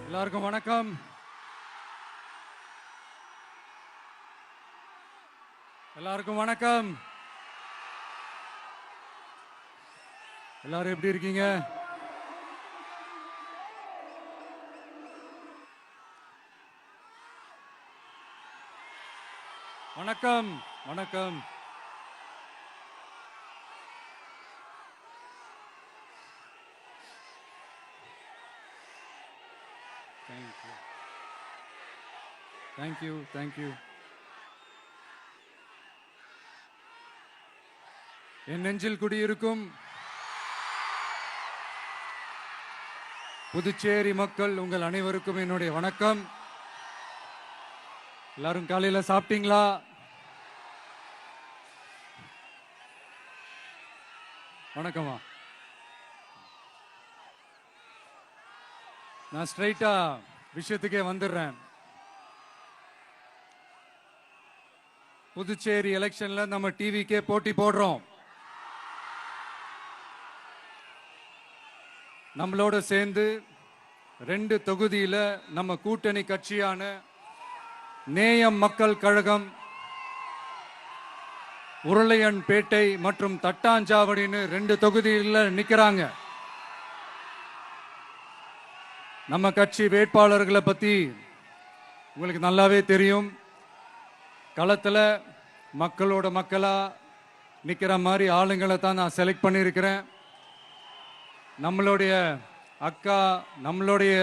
எல்லாருக்கும் வணக்கம். எல்லாருக்கும் வணக்கம். எல்லாரும் எப்படி இருக்கீங்க? வணக்கம் வணக்கம். Thank you thank you. என் நெஞ்சில் குடியிருக்கும் புதுச்சேரி மக்கள் உங்கள் அனைவருக்கும் என்னுடைய வணக்கம். எல்லாரும் காலையில சாப்பிட்டீங்களா? வணக்கமா. நான் ஸ்ட்ரைட்டா விஷயத்துக்கே வந்துடுறேன். புதுச்சேரி எலெக்ஷன்ல நம்ம டிவிக்கே போட்டி போடுறோம். நம்மளோட சேர்ந்து 2 தொகுதியில நம்ம கூட்டணி கட்சியான நேயம் மக்கள் கழகம் உருளையன்பேட்டை மற்றும் தட்டாஞ்சாவடின்னு 2 தொகுதியில் நிக்கிறாங்க. நம்ம கட்சி வேட்பாளர்களை பத்தி உங்களுக்கு நல்லாவே தெரியும். களத்தில் மக்களோட மக்களா நிற்கிற மாதிரி ஆளுங்களை தான் நான் செலக்ட் பண்ணியிருக்கிறேன். நம்மளுடைய அக்கா, நம்மளுடைய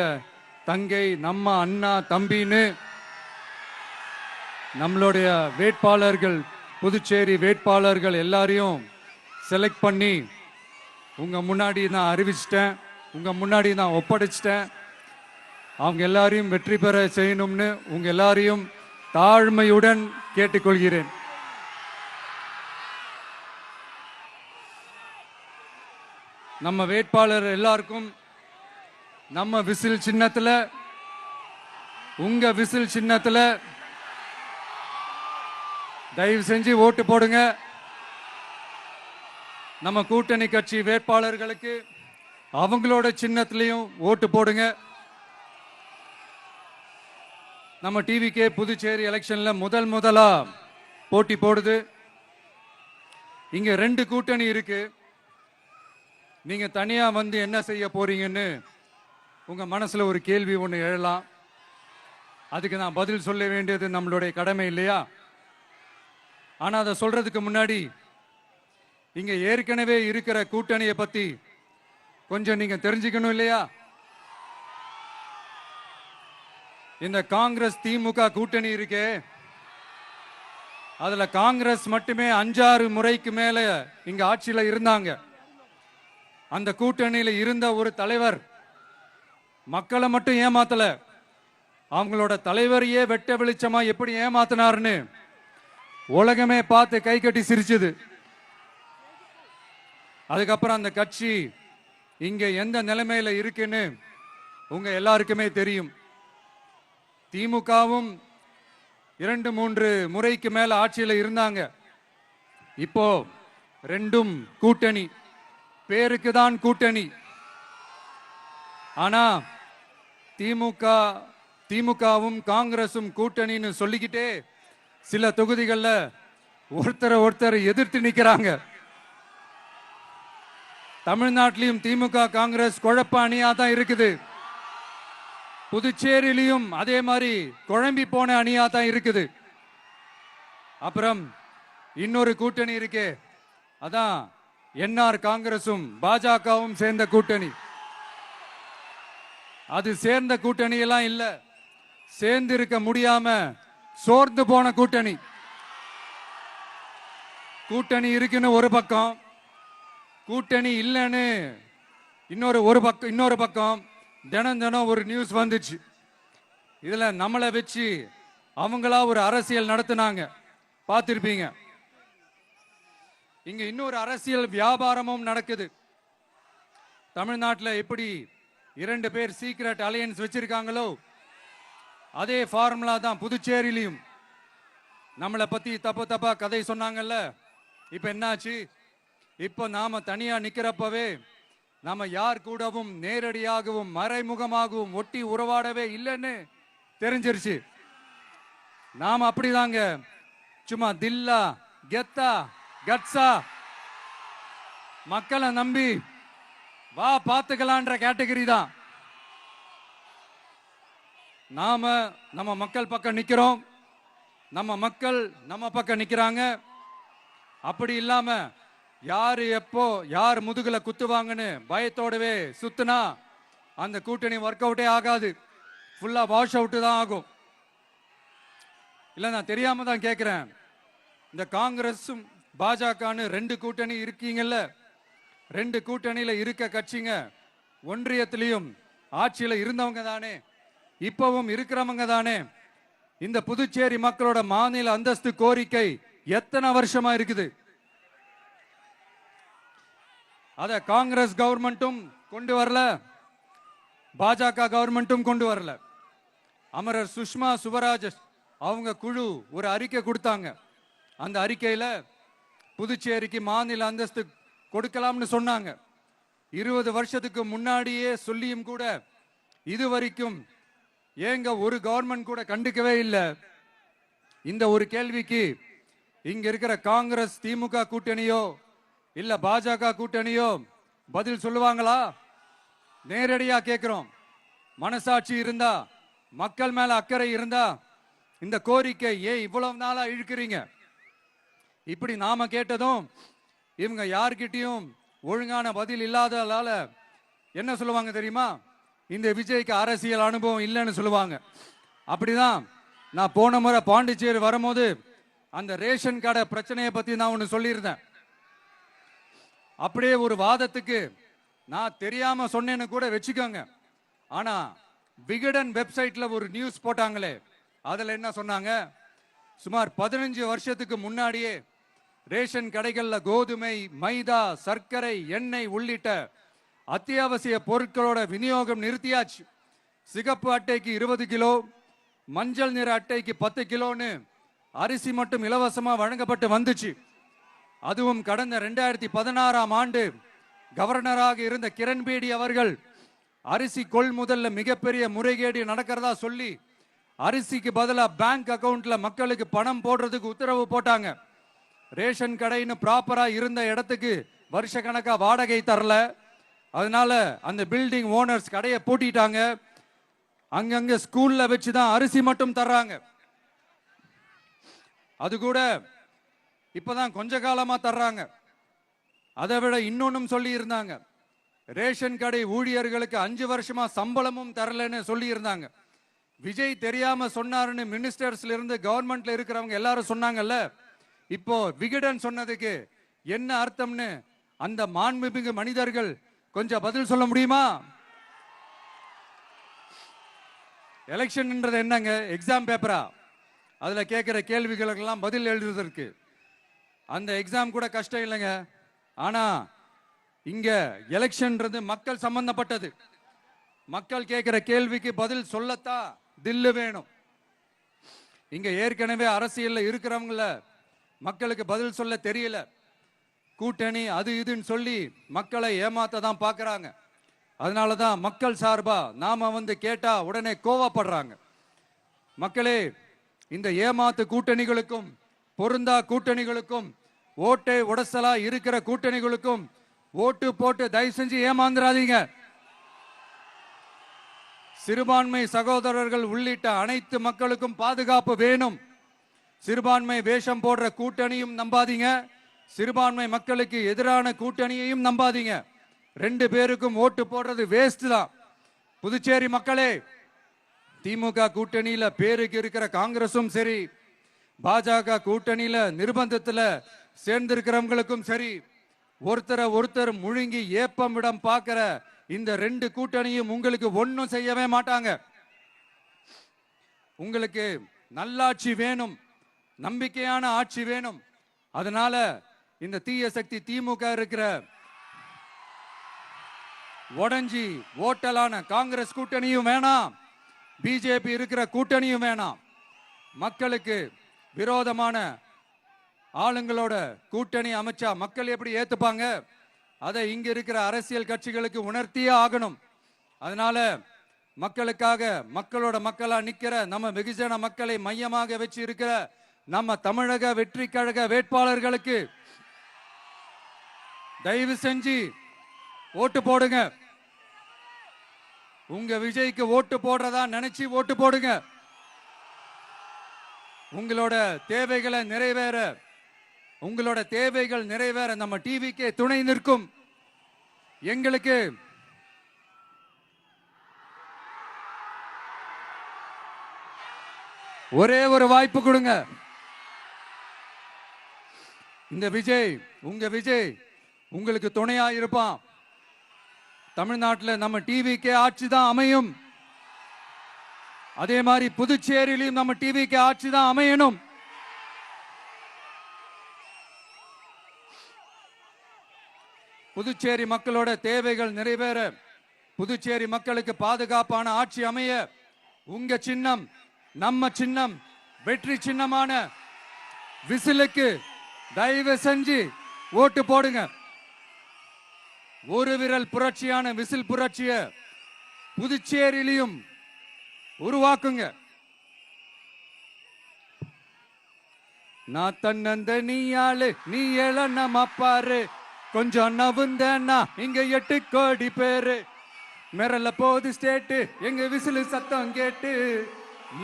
தங்கை, நம்ம அண்ணா தம்பின்னு நம்மளுடைய வேட்பாளர்கள், புதுச்சேரி வேட்பாளர்கள் எல்லாரையும் செலக்ட் பண்ணி உங்க முன்னாடி நான் அறிவிச்சிட்டேன், உங்க முன்னாடி நான் ஒப்படைச்சிட்டேன். அவங்க எல்லாரையும் வெற்றி பெற செய்யணும்னு உங்க எல்லாரையும் தாழ்மையுடன் கேட்டுக்கொள்கிறேன். நம்ம வேட்பாளர் எல்லாருக்கும் நம்ம விசில் சின்னத்துல, உங்க விசில் சின்னத்துல தயவு செஞ்சு ஓட்டு போடுங்க. நம்ம கூட்டணி கட்சி வேட்பாளர்களுக்கு அவங்களோட சின்னத்திலையும் ஓட்டு போடுங்க. நம்ம டிவிக்கே புதுச்சேரி எலெக்ஷன்ல முதலா போட்டி போடுது. இங்க 2 கூட்டணி இருக்கு. நீங்க தனியா வந்து என்ன செய்ய போறீங்கன்னு உங்க மனசுல ஒரு கேள்வி ஒன்று எழலாம். அதுக்கு நான் பதில் சொல்ல வேண்டியது நம்மளுடைய கடமை இல்லையா? ஆனா அதை சொல்றதுக்கு முன்னாடி இங்க ஏற்கனவே இருக்கிற கூட்டணியை பத்தி கொஞ்சம் நீங்க தெரிஞ்சுக்கணும் இல்லையா? இந்த காங்கிரஸ் திமுக கூட்டணி இருக்கே, அதுல காங்கிரஸ் மட்டுமே 5-6 முறைக்கு மேல இங்க ஆட்சியில இருந்தாங்க. அந்த கூட்டணியில இருந்த ஒரு தலைவர் மக்களை மட்டும் ஏமாத்தல, அவங்களோட தலைவரையே வெட்ட வெளிச்சமா எப்படி ஏமாத்தினார்னு உலகமே பார்த்து கை கட்டி சிரிச்சது. அதுக்கப்புறம் அந்த கட்சி இங்க எந்த நிலைமையில இருக்குன்னு உங்க எல்லாருக்குமே தெரியும். திமுகவும் 2-3 முறைக்கு மேல ஆட்சியில் இருந்தாங்க. இப்போ 2ம் கூட்டணி, பேருக்கு தான் கூட்டணி. ஆனா திமுகவும் காங்கிரசும் கூட்டணின்னு சொல்லிக்கிட்டே சில தொகுதிகளில் ஒருத்தரை எதிர்த்து நிற்கிறாங்க. தமிழ்நாட்டிலையும் திமுக காங்கிரஸ் குழப்ப அணியா தான் இருக்குது. புதுச்சேரியிலையும் அதே மாதிரி குழம்பி போன அணியா தான் இருக்குது. அப்புறம் இன்னொரு கூட்டணி இருக்கே, அதான் என்ஆர் காங்கிரசும் பாஜகவும் சேர்ந்த கூட்டணி. அது சேர்ந்த கூட்டணி எல்லாம் இல்ல, சேர்ந்து இருக்க முடியாம சோர்ந்து போன கூட்டணி. கூட்டணி இருக்குன்னு ஒரு பக்கம், கூட்டணி இல்லைன்னு இன்னொரு பக்கம் தினம் ஒரு நியூஸ் வந்துச்சு. இதுல நம்மளை வச்சு அவங்களா ஒரு அரசியல் நடத்தினாங்க, பார்த்திருப்பீங்க. இங்க இன்னொரு அரசியல் வியாபாரமும் நடக்குது. தமிழ்நாட்டில் எப்படி 2 பேர் சீக்ரெட் அலையன்ஸ் வச்சிருக்காங்களோ அதே ஃபார்முலா தான் புதுச்சேரியிலையும். நம்மளை பத்தி தப்பா கதை சொன்னாங்கல்ல, இப்ப என்னாச்சு? இப்ப நாம தனியா நிக்கிறப்பவே நம்ம யார் கூடவும் நேரடியாகவும் மறைமுகமாகவும் ஒட்டி உறவாடவே இல்லைன்னு தெரிஞ்சிருச்சு. நாம அப்படிதாங்க, சும்மா தில்லா கெத்தா கட்ஸா மக்களை நம்பி வா பாத்துக்கலான்ற கேட்டகரி தான். நாம நம்ம மக்கள் பக்கம் நிக்கிறோம், நம்ம மக்கள் நம்ம பக்கம் நிக்கிறாங்க. அப்படி இல்லாம யாரு எப்போ யார் முதுகுல குத்துவாங்கன்னு பயத்தோடவே சுத்துனா அந்த கூட்டணி ஒர்க் அவுட்டே ஆகாது, ஃபுல்லா வாஷ் அவுட் தான் ஆகும். இல்ல நான் தெரியாம தான் கேட்கிறேன், இந்த காங்கிரஸும் பாஜகன்னு ரெண்டு கூட்டணி இருக்கீங்கல்ல, ரெண்டு கூட்டணியில இருக்க கட்சிங்க ஒன்றியத்திலையும் ஆட்சியில இருந்தவங்க தானே, இப்பவும் இருக்கிறவங்க தானே. இந்த புதுச்சேரி மக்களோட மாநில அந்தஸ்து கோரிக்கை எத்தனை வருஷமா இருக்குது? அத காங்கிரஸ் கவர்மெண்ட்டும் கொண்டு வரல, பாஜக கவர்மெண்ட்டும் கொண்டு வரல. அமரர் சுஷ்மா சுவராஜ் அவங்க குழு ஒரு அறிக்கை கொடுத்தாங்க. அந்த அறிக்கையில புதுச்சேரிக்கு மாநில அந்தஸ்து கொடுக்கலாம்னு சொன்னாங்க. 20 வருஷத்துக்கு முன்னாடியே சொல்லியும் கூட இதுவரைக்கும் ஏங்க ஒரு கவர்மெண்ட் கூட கண்டுக்கவே இல்லை. இந்த ஒரு கேள்விக்கு இங்க இருக்கிற காங்கிரஸ் திமுக கூட்டணியோ இல்ல பாஜக கூட்டணியோ பதில் சொல்லுவாங்களா? நேரடியா கேட்கிறோம். மனசாட்சி இருந்தா, மக்கள் மேல அக்கறை இருந்தா இந்த கோரிக்கை ஏன் இவ்வளவு நாளா இழுக்கிறீங்க? இப்படி நாம கேட்டதும் இவங்க யார்கிட்டயும் ஒழுங்கான பதில் இல்லாததால என்ன சொல்லுவாங்க தெரியுமா? இந்த விஜய்க்கு அரசியல் அனுபவம் இல்லைன்னு சொல்லுவாங்க. அப்படிதான் நான் போன முறை பாண்டிச்சேரி வரும்போது அந்த ரேஷன் கடை பிரச்சனையை பத்தி நான் ஒன்னு சொல்லியிருந்தேன். அப்படியே ஒரு வாதத்துக்கு நான் தெரியாம சொன்னேன்னு கூட வச்சுக்கோங்க. ஆனா விகடன் வெப்சைட்ல ஒரு நியூஸ் போட்டாங்களே, அதுல என்ன சொன்னாங்க? சுமார் 15 வருஷத்துக்கு முன்னாடியே ரேஷன் கடைகள்ல கோதுமை, மைதா, சர்க்கரை, எண்ணெய் உள்ளிட்ட அத்தியாவசிய பொருட்களோட விநியோகம் நிறுத்தியாச்சு. சிகப்பு அட்டைக்கு 20 கிலோ, மஞ்சள் நிற அட்டைக்கு 10 கிலோன்னு அரிசி மட்டும் இலவசமா வழங்கப்பட்டு வந்துச்சு. அதுவும் கடந்த 2016ஆம் ஆண்டு கவர்னராக இருந்த கிரண்பேடி அவர்கள் அரிசி கொள்முதல்ல மிகப்பெரிய முறைகேடு நடக்கிறதா சொல்லி அரிசிக்கு பதிலா பேங்க் அக்கவுண்ட்ல மக்களுக்கு பணம் போடுறதுக்கு உத்தரவு போட்டாங்க. ரேஷன் கடைன்னு ப்ராப்பரா இருந்த இடத்துக்கு வருஷ கணக்கா வாடகை தரல. அதனால அந்த பில்டிங் ஓனர்ஸ் கடையை பூட்டிட்டாங்க. அங்கங்க ஸ்கூல்ல வச்சுதான் அரிசி மட்டும் தர்றாங்க. அது கூட இப்பதான் கொஞ்ச காலமா தர்றாங்க. அதை விட இன்னொன்னும் சொல்லி இருந்தாங்க, ரேஷன் கடை ஊழியர்களுக்கு 5 வருஷமா சம்பளமும் தரலன்னு சொல்லி இருந்தாங்க. விஜய் தெரியாம சொன்னாருன்னு மினிஸ்டர்ஸ்ல இருந்து கவர்மெண்ட்ல இருக்கிறவங்க எல்லாரும் சொன்னாங்கல்ல. இப்போ விகடன் சொன்னதுக்கு என்ன அர்த்தம்னு அந்த மாண்புமிகு மனிதர்கள் கொஞ்சம் பதில் சொல்ல முடியுமா? எலெக்ஷன்ன்றது என்னங்க, எக்ஸாம் பேப்பரா? அதுல கேட்கிற கேள்விகளுக்கெல்லாம் பதில் எழுதுவதற்கு அந்த எக்ஸாம் கூட கஷ்டம் இல்லைங்க. ஆனா இங்க எலெக்ஷன்ன்றது மக்கள் சம்பந்தப்பட்டது. மக்கள் கேட்கிற கேள்விக்கு பதில் சொல்லத்தான் தில்லு வேணும். இங்க ஏற்கனவே அரசியல்ல இருக்கிறவங்கள மக்களுக்கு பதில் சொல்ல தெரியல. கூட்டணி அது இதுன்னு சொல்லி மக்களை ஏமாத்த தான் பாக்குறாங்க. அதனாலதான் மக்கள் சார்பா நாம வந்து கேட்டா உடனே கோவப்படுறாங்க. மக்களே, இந்த ஏமாத்து கூட்டணிகளுக்கும் பொருந்தா கூட்டணிகளுக்கும் ஓட்டை உடசலா இருக்கிற கூட்டணிகளுக்கும் ஓட்டு போட்டு தயவு செஞ்சு ஏமாந்துராதீங்க. சிறுபான்மை சகோதரர்கள் உள்ளிட்ட அனைத்து மக்களுக்கும் பாதுகாப்பு வேணும். சிறுபான்மை வேஷம் போடுற கூட்டணியும் நம்பாதீங்க, சிறுபான்மை மக்களுக்கு எதிரான கூட்டணியையும் நம்பாதீங்க. 2 பேருக்கும் ஓட்டு போடுறது வேஸ்ட் தான். புதுச்சேரி மக்களே, திமுக கூட்டணியில பேருக்கு இருக்கிற காங்கிரசும் சரி, பாஜக கூட்டணியில நிர்பந்தத்துல சேர்ந்திருக்கிறவங்களுக்கும் சரி, ஒருத்தர் முழுங்கி ஏப்பம் விடம் பார்க்கிற இந்த 2 கூட்டணியும் உங்களுக்கு ஒன்னும் செய்யவே மாட்டாங்க. உங்களுக்கு நல்லாட்சி வேணும், நம்பிக்கையான ஆட்சி வேணும். அதனால இந்த தீய சக்தி திமுக இருக்கிற உடஞ்சி ஓட்டலான காங்கிரஸ் கூட்டணியும் வேணாம், பிஜேபி இருக்கிற கூட்டணியும் வேணாம். மக்களுக்கு விரோதமான ஆளுங்களோட கூட்டணி அமைச்சா மக்கள் எப்படி ஏத்துப்பாங்க? அதை இங்க இருக்கிற அரசியல் கட்சிகளுக்கு உணர்த்தியே ஆகணும். அதனால மக்களுக்காக மக்களோட மக்களா நிக்கிற நம்ம வெகுஜன மக்களை மையமாக வச்சு இருக்கிற நம்ம தமிழக வெற்றி கழக வேட்பாளர்களுக்கு தயவு செஞ்சு ஓட்டு போடுங்க. உங்க விஜய்க்கு ஓட்டு போடுறதா நினைச்சு ஓட்டு போடுங்க. உங்களோட தேவைகளை நிறைவேற, உங்களோட தேவைகள் நிறைவேற நம்ம டிவிக்கே துணை நிற்கும். எங்களுக்கு ஒரே ஒரு வாய்ப்பு கொடுங்க. இந்த விஜய், உங்க விஜய் உங்களுக்கு துணையா இருப்பான். தமிழ்நாட்டில் நம்ம டிவிக்கே ஆட்சி தான் அமையும். அதே மாதிரி புதுச்சேரியிலும் நம்ம டிவிக்கு ஆட்சி தான் அமையணும். புதுச்சேரி மக்களோட தேவைகள் நிறைவேற, புதுச்சேரி மக்களுக்கு பாதுகாப்பான ஆட்சி அமைய உங்க சின்னம், நம்ம சின்னம், வெற்றி சின்னமான விசிலுக்கு தயவு செஞ்சு ஓட்டு போடுங்க. ஒரு விரல் புரட்சியான விசில் புரட்சிய புதுச்சேரியிலும் உருவாக்குங்க. நான் தன்னந்த நீயாளு, நீ எழ நம்ம பாரு, கொஞ்சம் நவுந்தேன்னா இங்க 8 கோடி பேரு. மிரல போது ஸ்டேட்டு எங்க விசிலு சத்தம் கேட்டு,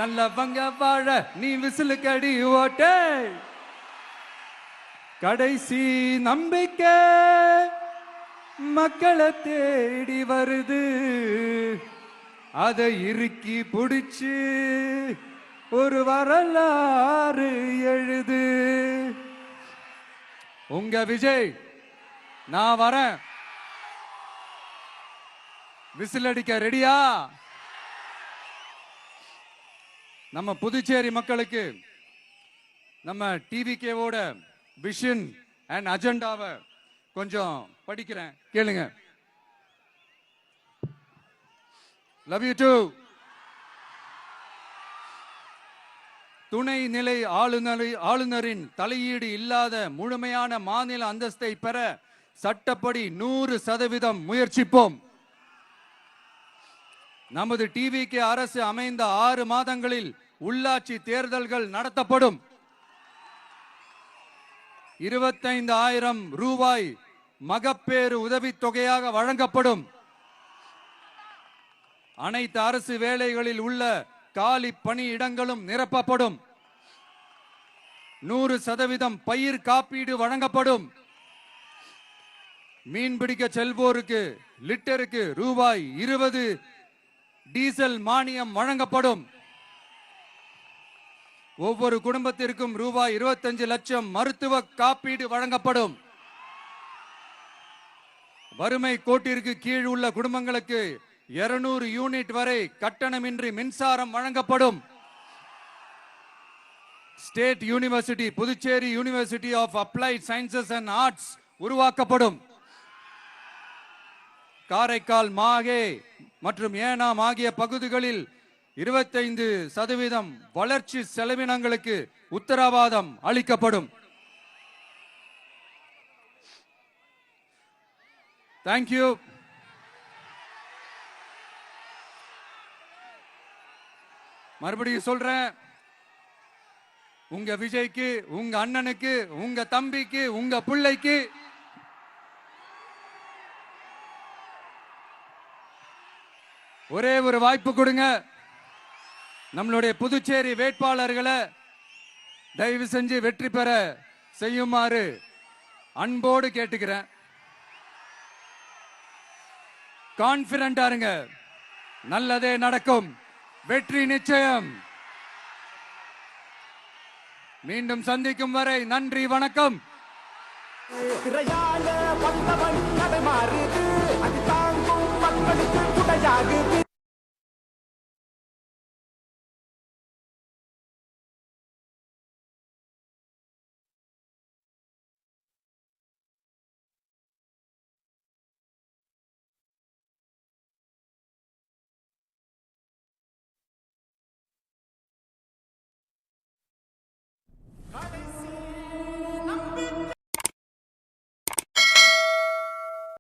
நல்லவங்க வாழ நீ விசிலு கடி ஓட்டே. கடைசி நம்பிக்கை மக்களை தேடி வருது, அதை இறுக்கி பிடிச்சு ஒரு வரலாறு எழுது. உங்க விஜய் நான் வரேன். விசில் அடிக்க ரெடியா? நம்ம புதுச்சேரி மக்களுக்கு நம்ம டிவிகேவோட விஷன் அண்ட் அஜெண்டாவை கொஞ்சம் படிக்கிறேன், கேளுங்க. Love you too. துணை நிலை ஆளுநரின் தலையீடு இல்லாத முழுமையான மாநில அந்தஸ்தை பெற சட்டப்படி 100% முயற்சிப்போம். நமது டிவிகே அரசு அமைந்த 6 மாதங்களில் உள்ளாட்சி தேர்தல்கள் நடத்தப்படும். 25,000 ரூபாய் மகப்பேறு உதவித்தொகையாக வழங்கப்படும். அனைத்து அரசு வேலைகளில் உள்ள காலி பணியிடங்களும் நிரப்பப்படும். 100% பயிர் காப்பீடு வழங்கப்படும். மீன்பிடிக்க செல்வோருக்கு லிட்டருக்கு ரூபாய் 20 டீசல் மானியம் வழங்கப்படும். ஒவ்வொரு குடும்பத்திற்கும் ரூபாய் 25 லட்சம் மருத்துவ காப்பீடு வழங்கப்படும். வறுமை கோட்டிற்கு கீழ் உள்ள குடும்பங்களுக்கு 200 யூனிட் வரை கட்டணமின்றி மின்சாரம் வழங்கப்படும். State university, Puducherry university of applied sciences and arts உருவாக்கப்படும். காரைக்கால், மாஹே மற்றும் ஏனாம் ஆகிய பகுதிகளில் 25% வளர்ச்சி செலவினங்களுக்கு உத்தரவாதம் அளிக்கப்படும். தேங்க்யூ. மறுபடியும் சொல்றேன், உங்க விஜய்க்கு, உங்க அண்ணனுக்கு, உங்க தம்பிக்கு, உங்க பிள்ளைக்கு ஒரே ஒரு வாய்ப்பு கொடுங்க. நம்மளுடைய புதுச்சேரி வேட்பாளர்களை தயவு செஞ்சு வெற்றி பெற செய்யுமாறு அன்போடு கேட்டுக்கிறேன். கான்பிடண்டா இருங்க, நல்லதே நடக்கும், வெற்றி நிச்சயம். மீண்டும் சந்திக்கும் வரை நன்றி, வணக்கம். மக்களுக்கு குடையாகுது.